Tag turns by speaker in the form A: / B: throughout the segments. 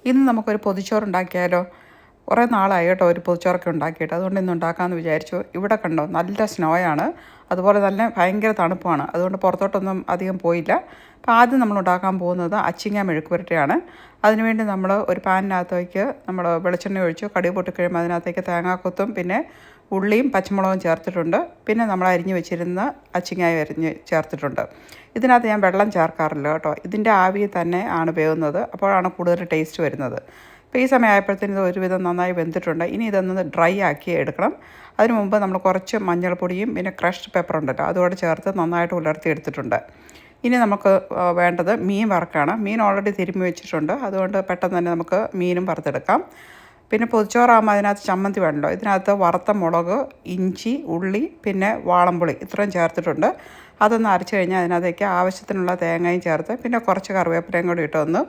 A: ഇന്ന് നമുക്കൊരു പൊതിച്ചോറുണ്ടാക്കിയാലോ? കുറേ നാളായി കേട്ടോ ഒരു പൊതിച്ചോറൊക്കെ ഉണ്ടാക്കിയിട്ട്. അതുകൊണ്ട് ഇന്ന് ഉണ്ടാക്കാമെന്ന് വിചാരിച്ചു. ഇവിടെ കണ്ടോ നല്ല സ്നോയാണ്. അതുപോലെ തന്നെ ഭയങ്കര തണുപ്പാണ്. അതുകൊണ്ട് പുറത്തോട്ടൊന്നും അധികം പോയില്ല. അപ്പോൾ ആദ്യം നമ്മൾ ഉണ്ടാക്കാൻ പോകുന്നത് അച്ചിങ്ങ മെഴുക്ക് പുരട്ടിയാണ്. അതിനുവേണ്ടി നമ്മൾ ഒരു പാനിനകത്തേക്ക് നമ്മൾ വെളിച്ചെണ്ണ ഒഴിച്ചു കടുക് പൊട്ടിക്കഴിയുമ്പോൾ അതിനകത്തേക്ക് തേങ്ങാക്കൊത്തും പിന്നെ ഉള്ളിയും പച്ചമുളകും ചേർത്തിട്ടുണ്ട്. പിന്നെ നമ്മൾ അരിഞ്ഞ് വെച്ചിരുന്ന അച്ചിങ്ങായി അരിഞ്ഞ് ചേർത്തിട്ടുണ്ട്. ഇതിനകത്ത് ഞാൻ വെള്ളം ചേർക്കാറില്ല കേട്ടോ. ഇതിൻ്റെ ആവിയിൽ തന്നെ ആണ് വേവുന്നത്. അപ്പോഴാണ് കൂടുതൽ ടേസ്റ്റ് വരുന്നത്. അപ്പോൾ ഈ സമയമായപ്പോഴത്തേന് ഇത് ഒരുവിധം നന്നായി വെന്തിട്ടുണ്ട്. ഇനി ഇതൊന്ന് ഡ്രൈ ആക്കി എടുക്കണം. അതിന് മുമ്പ് നമ്മൾ കുറച്ച് മഞ്ഞൾപ്പൊടിയും പിന്നെ ക്രഷ്ഡ് പെപ്പർ ഉണ്ടല്ലോ അതുകൂടെ ചേർത്ത് നന്നായിട്ട് ഉലർത്തി എടുത്തിട്ടുണ്ട്. ഇനി നമുക്ക് വേണ്ടത് മീൻ വറുക്കാണ്. മീൻ ഓൾറെഡി തിരുമ്മി വെച്ചിട്ടുണ്ട്. അതുകൊണ്ട് പെട്ടെന്ന് തന്നെ നമുക്ക് മീനും വറുത്തെടുക്കാം. പിന്നെ പൊതിച്ചോറാകുമ്പോൾ അതിനകത്ത് ചമ്മന്തി വേണമല്ലോ. ഇതിനകത്ത് വറുത്ത മുളക്, ഇഞ്ചി, ഉള്ളി പിന്നെ വാളംപുളി ഇത്രയും ചേർത്തിട്ടുണ്ട്. അതൊന്ന് അരച്ച് കഴിഞ്ഞാൽ അതിനകത്തേക്ക് ആവശ്യത്തിനുള്ള തേങ്ങയും ചേർത്ത് പിന്നെ കുറച്ച് കറിവേപ്പിലയും കൂടി ഇട്ടൊന്ന്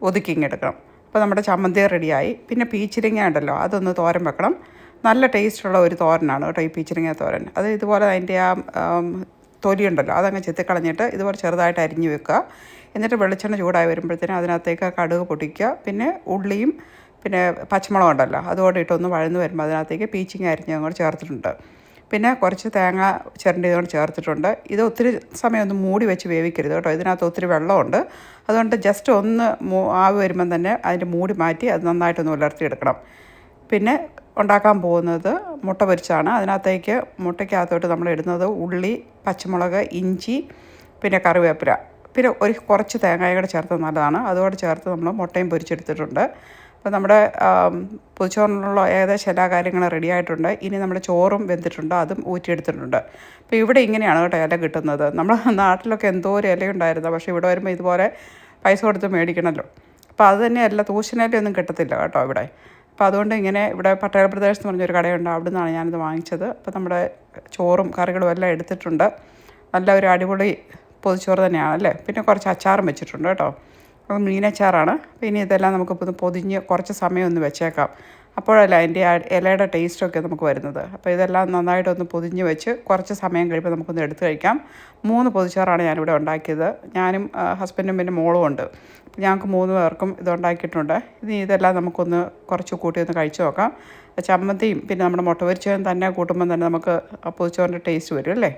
A: ഒതുക്കിങ്ങെടുക്കണം. അപ്പോൾ നമ്മുടെ ചമ്മന്തി റെഡിയായി. പിന്നെ പീച്ചിരിങ്ങ ഉണ്ടല്ലോ അതൊന്ന് തോരൻ വെക്കണം. നല്ല ടേസ്റ്റുള്ള ഒരു തോരനാണ് കേട്ടോ ഈ പീച്ചിരിങ്ങ തോരൻ. അത് ഇതുപോലെ അതിൻ്റെ തൊലിയുണ്ടല്ലോ അതങ്ങ് ചെത്തിക്കളഞ്ഞിട്ട് ഇതുപോലെ ചെറുതായിട്ട് അരിഞ്ഞ് വെക്കുക. എന്നിട്ട് വെളിച്ചെണ്ണ ചൂടായി വരുമ്പോഴത്തേനും അതിനകത്തേക്ക് കടുക് പൊട്ടിക്കുക. പിന്നെ ഉള്ളിയും പിന്നെ പച്ചമുളക് ഉണ്ടല്ലോ അതുകൂടെ ഇട്ടൊന്ന് വഴന്ന് വരുമ്പോൾ അതിനകത്തേക്ക് പീച്ചിങ്ങ അരിഞ്ഞ് അങ്ങോട്ട് ചേർത്തിട്ടുണ്ട്. പിന്നെ കുറച്ച് തേങ്ങ ചിരണ്ടിയതുകൊണ്ട് ചേർത്തിട്ടുണ്ട്. ഇത് ഒത്തിരി സമയം ഒന്ന് മൂടി വെച്ച് വേവിക്കരുത് കേട്ടോ. ഇതിനകത്ത് ഒത്തിരി വെള്ളമുണ്ട്. അതുകൊണ്ട് ജസ്റ്റ് ഒന്ന് ആവി വരുമ്പം തന്നെ അതിൻ്റെ മൂടി മാറ്റി അത് നന്നായിട്ടൊന്ന് ഉലർത്തിയെടുക്കണം. പിന്നെ ഉണ്ടാക്കാൻ പോകുന്നത് മുട്ട പൊരിച്ചതാണ്. അതിനകത്തേക്ക് മുട്ടയ്ക്കകത്തോട്ട് നമ്മൾ ഇടുന്നത് ഉള്ളി, പച്ചമുളക്, ഇഞ്ചി പിന്നെ കറിവേപ്പില പിന്നെ കുറച്ച് തേങ്ങയും കൂടെ ചേർത്ത് നല്ലതാണ്. അതുകൂടെ ചേർത്ത് നമ്മൾ മുട്ടയും പൊരിച്ചെടുത്തിട്ടുണ്ട്. അപ്പോൾ നമ്മുടെ പൊതിച്ചോറിനുള്ള ഏകദേശം എല്ലാ കാര്യങ്ങളും റെഡി ആയിട്ടുണ്ട്. ഇനി നമ്മുടെ ചോറും വെന്തിട്ടുണ്ട്, അതും ഊറ്റിയെടുത്തിട്ടുണ്ട്. അപ്പോൾ ഇവിടെ ഇങ്ങനെയാണ് കേട്ടോ ഇല കിട്ടുന്നത്. നമ്മുടെ നാട്ടിലൊക്കെ എന്തോ ഒരു ഇലയുണ്ടായിരുന്നു. പക്ഷേ ഇവിടെ വരുമ്പോൾ ഇതുപോലെ പൈസ കൊടുത്ത് മേടിക്കണമല്ലോ. അപ്പോൾ അത് തന്നെയല്ല തൂശനിലയൊന്നും കിട്ടത്തില്ല കേട്ടോ ഇവിടെ. അപ്പോൾ അതുകൊണ്ട് ഇങ്ങനെ ഇവിടെ പട്ടേൽ പ്രദേശത്ത് പറഞ്ഞൊരു കടയുണ്ട്, അവിടെ നിന്നാണ് ഞാനിത് വാങ്ങിച്ചത്. അപ്പോൾ നമ്മുടെ ചോറും കറികളും എല്ലാം എടുത്തിട്ടുണ്ട്. നല്ല ഒരു അടിപൊളി പൊതിച്ചോറ് തന്നെയാണല്ലേ. പിന്നെ കുറച്ച് അച്ചാറും വെച്ചിട്ടുണ്ട് കേട്ടോ. അത് മീനച്ചാറാണ്. അപ്പോൾ ഇനി ഇതെല്ലാം നമുക്ക് പൊതിഞ്ഞ് കുറച്ച് സമയം ഒന്ന് വെച്ചേക്കാം. അപ്പോഴല്ല അതിൻ്റെ ഇലയുടെ ടേസ്റ്റൊക്കെ നമുക്ക് വരുന്നത്. അപ്പോൾ ഇതെല്ലാം നന്നായിട്ടൊന്ന് പൊതിഞ്ഞ് വെച്ച് കുറച്ച് സമയം കഴിയുമ്പോൾ നമുക്കൊന്ന് എടുത്ത് കഴിക്കാം. 3 പൊതിച്ചോറാണ് ഞാനിവിടെ ഉണ്ടാക്കിയത്. ഞാനും ഹസ്ബൻഡും പിന്നെ മോളും ഉണ്ട്. ഞങ്ങൾക്ക് 3 പേർക്കും ഇതുണ്ടാക്കിയിട്ടുണ്ട്. ഇനി ഇതെല്ലാം നമുക്കൊന്ന് കുറച്ച് കൂട്ടി ഒന്ന് കഴിച്ച് നോക്കാം. ചമ്മന്തിയും പിന്നെ നമ്മുടെ മുട്ട പൊരിച്ചതും തന്നെ കൂട്ടുമ്പം തന്നെ നമുക്ക് പൊതിച്ചോറിൻ്റെ ടേസ്റ്റ് വരും അല്ലേ.